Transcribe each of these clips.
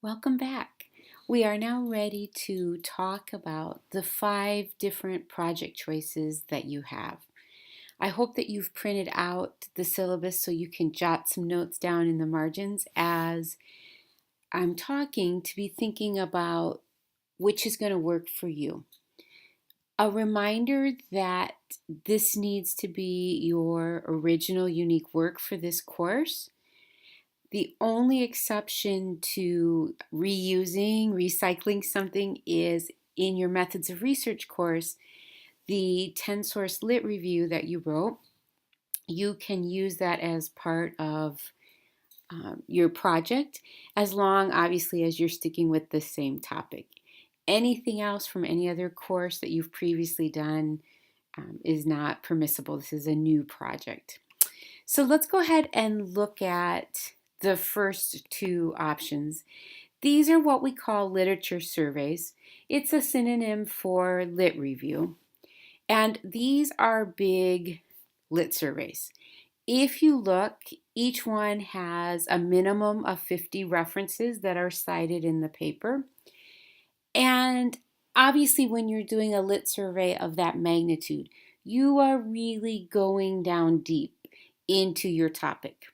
Welcome back. We are now ready to talk about the 5 different project choices that you have. I hope that you've printed out the syllabus so you can jot some notes down in the margins as I'm talking to be thinking about which is going to work for you. A reminder that this needs to be your original unique work for this course. The only exception to reusing, recycling something is in your methods of research course, the 10 source lit review that you wrote. You can use that as part of your project as long, obviously, as you're sticking with the same topic. Anything else from any other course that you've previously done is not permissible. This is a new project. So let's go ahead and look at the first 2 options. These are what we call literature surveys. It's a synonym for lit review. And these are big lit surveys. If you look, each one has a minimum of 50 references that are cited in the paper. And obviously, when you're doing a lit survey of that magnitude, you are really going down deep into your topic.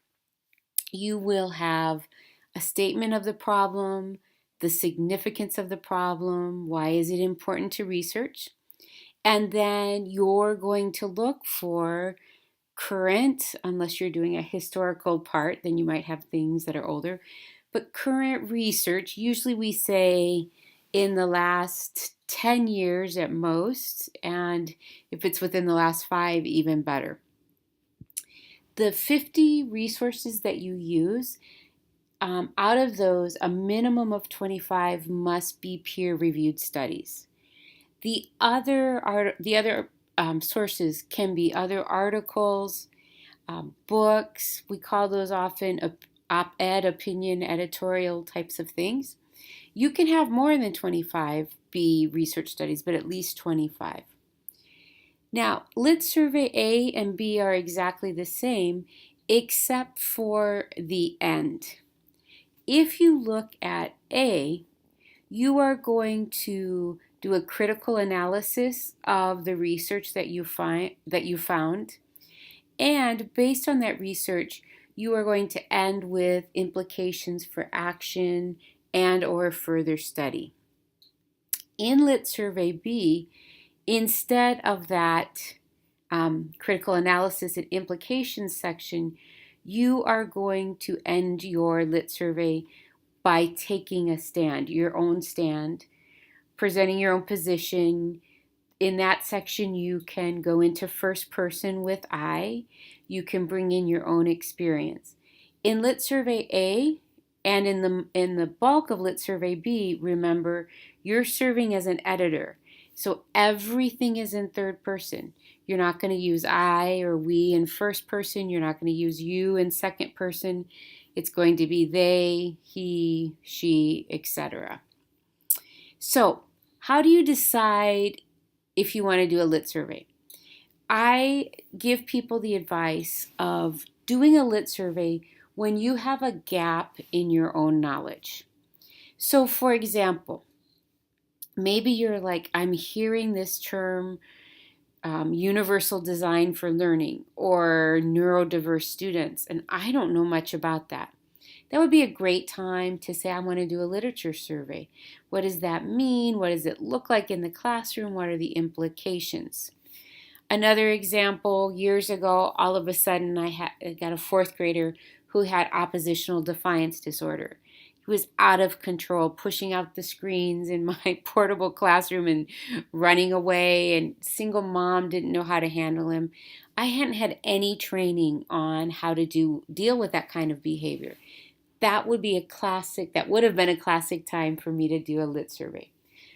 You will have a statement of the problem, the significance of the problem, why is it important to research, and then you're going to look for current, unless you're doing a historical part, then you might have things that are older, but current research, usually we say in the last 10 years at most, and if it's within the last 5, even better. The 50 resources that you use, out of those, a minimum of 25 must be peer-reviewed studies. The other sources can be other articles, books. We call those often op-ed, opinion, editorial types of things. You can have more than 25 be research studies, but at least 25. Now, Lit Survey A and B are exactly the same, except for the end. If you look at A, you are going to do a critical analysis of the research that you found, and based on that research, you are going to end with implications for action and or further study. In Lit Survey B, instead of that critical analysis and implications section, you are going to end your Lit Survey by taking a stand, your own stand, presenting your own position. In that section, you can go into first person with I. You can bring in your own experience. In Lit Survey A and in the bulk of Lit Survey B, remember, you're serving as an editor. So everything is in third person. You're not going to use I or we in first person. You're not going to use you in second person. It's going to be they, he, she, etc. So, how do you decide if you want to do a lit survey? I give people the advice of doing a lit survey when you have a gap in your own knowledge. So, for example, maybe you're like, I'm hearing this term universal design for learning or neurodiverse students, and I don't know much about that. That would be a great time to say, I want to do a literature survey. What does that mean? What does it look like in the classroom? What are the implications? Another example, years ago, all of a sudden I got a 4th grader who had oppositional defiance disorder. He was out of control, pushing out the screens in my portable classroom and running away, and single mom didn't know how to handle him. I hadn't had any training on how to deal with that kind of behavior. That would have been a classic time for me to do a lit survey.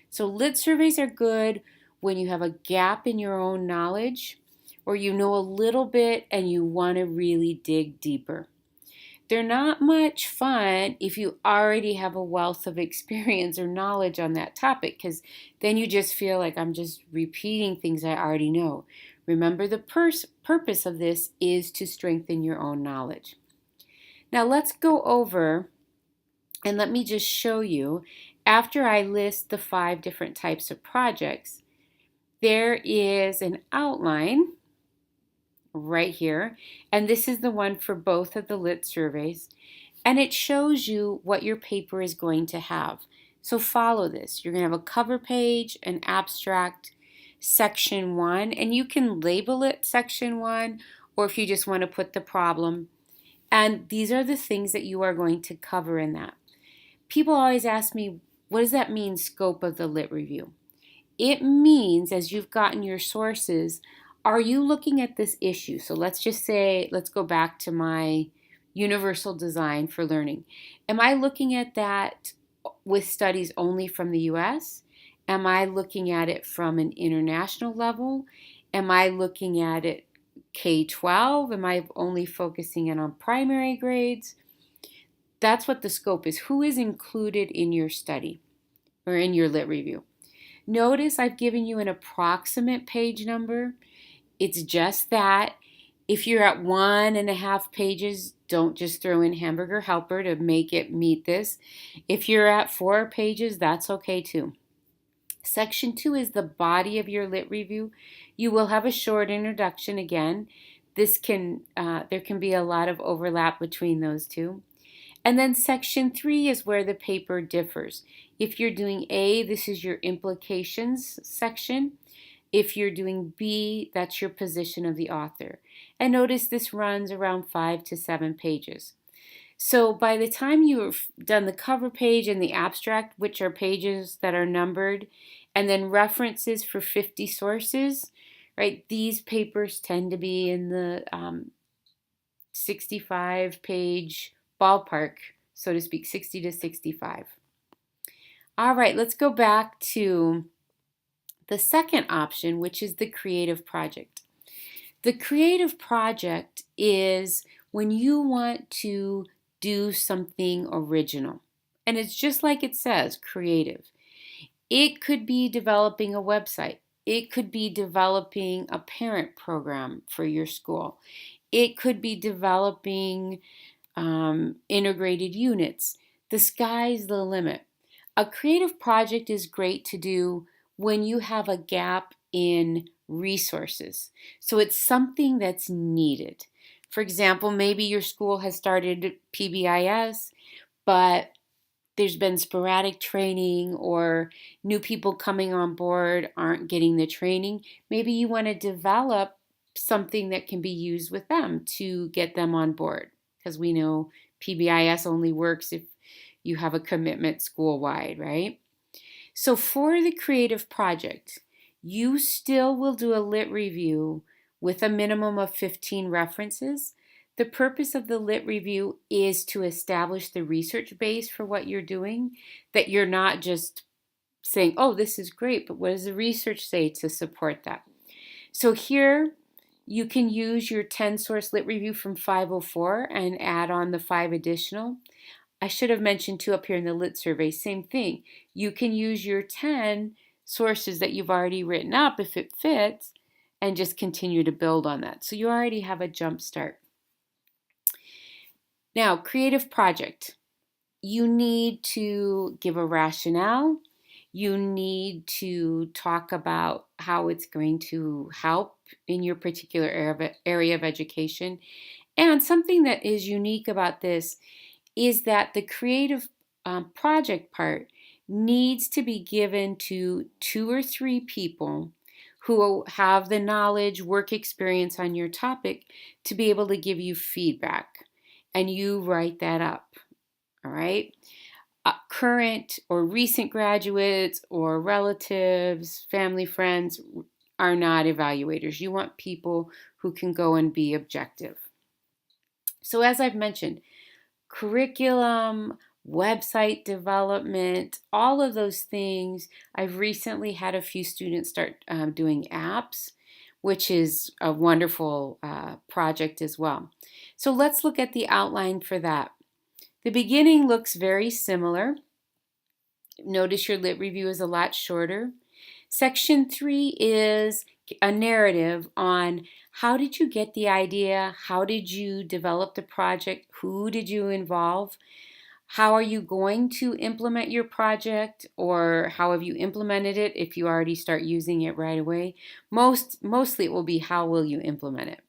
So lit surveys are good when you have a gap in your own knowledge or you know a little bit and you want to really dig deeper. They're not much fun if you already have a wealth of experience or knowledge on that topic, because then you just feel like I'm just repeating things I already know. Remember, the purpose of this is to strengthen your own knowledge. Now let's go over And let me just show you, after I list the 5 different types of projects, there is an outline right here. And this is the one for both of the lit surveys. And it shows you what your paper is going to have. So follow this. You're going to have a cover page, an abstract, section 1, and you can label it section 1, or if you just want to put the problem. And these are the things that you are going to cover in that. People always ask me, what does that mean, scope of the lit review? It means, as you've gotten your sources, are you looking at this issue? So let's just say, let's go back to my universal design for learning. Am I looking at that with studies only from the US? Am I looking at it from an international level? Am I looking at it K-12? Am I only focusing in on primary grades? That's what the scope is. Who is included in your study or in your lit review? Notice I've given you an approximate page number. It's just that. If you're at 1.5 pages, don't just throw in hamburger helper to make it meet this. If you're at 4 pages, that's okay too. Section 2 is the body of your lit review. You will have a short introduction again. There can be a lot of overlap between those two. And then section 3 is where the paper differs. If you're doing A, this is your implications section. If you're doing B, that's your position of the author. And notice this runs around 5 to 7 pages. So by the time you've done the cover page and the abstract, which are pages that are numbered, and then references for 50 sources, right? These papers tend to be in the 65-page ballpark, so to speak, 60 to 65. All right, let's go back to the second option, which is the creative project. The creative project is when you want to do something original. And it's just like it says, creative. It could be developing a website. It could be developing a parent program for your school. It could be developing integrated units. The sky's the limit. A creative project is great to do when you have a gap in resources. So it's something that's needed. For example, maybe your school has started PBIS, but there's been sporadic training or new people coming on board aren't getting the training. Maybe you want to develop something that can be used with them to get them on board, because we know PBIS only works if you have a commitment school-wide, right? So for the creative project, you still will do a lit review with a minimum of 15 references. The purpose of the lit review is to establish the research base for what you're doing, that you're not just saying, oh, this is great, but what does the research say to support that? So here you can use your 10 source lit review from 504 and add on the 5 additional. I should have mentioned too up here in the lit survey, same thing. You can use your 10 sources that you've already written up if it fits and just continue to build on that. So you already have a jump start. Now, creative project. You need to give a rationale. You need to talk about how it's going to help in your particular area of education. And something that is unique about this is that the creative project part needs to be given to 2 or 3 people who have the knowledge, work experience on your topic to be able to give you feedback. And you write that up, all right? Current or recent graduates or relatives, family, friends are not evaluators. You want people who can go and be objective. So as I've mentioned, curriculum, website development, all of those things. I've recently had a few students start doing apps, which is a wonderful project as well. So let's look at the outline for that. The beginning looks very similar. Notice your lit review is a lot shorter. Section 3 is a narrative on how did you get the idea, how did you develop the project, who did you involve, How are you going to implement your project, or how have you implemented it if you already start using it right away? Mostly it will be how will you implement it.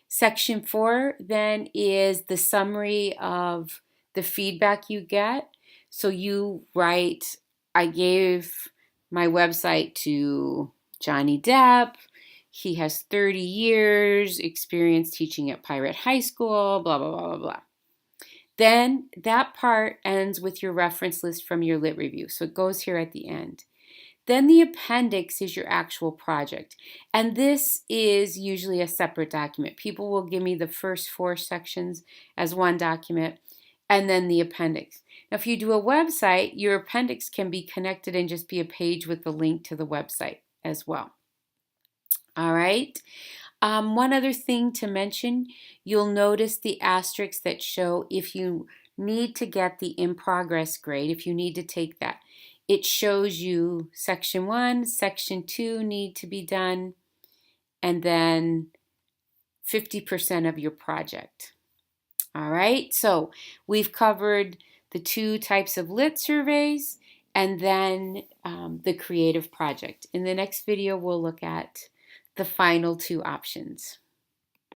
Section 4 then is the summary of the feedback you get. So you write, I gave my website to Johnny Depp. He has 30 years experience teaching at Pirate High School, blah, blah, blah, blah, blah. Then that part ends with your reference list from your lit review. So it goes here at the end. Then the appendix is your actual project. And this is usually a separate document. People will give me the first 4 sections as one document and then the appendix. Now, if you do a website, your appendix can be connected and just be a page with the link to the website as well. All right. One other thing to mention, you'll notice the asterisks that show if you need to get the in progress grade, if you need to take that. It shows you section 1, section 2 need to be done, and then 50% of your project. All right, so we've covered the 2 types of lit surveys and then the creative project. In the next video, we'll look at the final 2 options.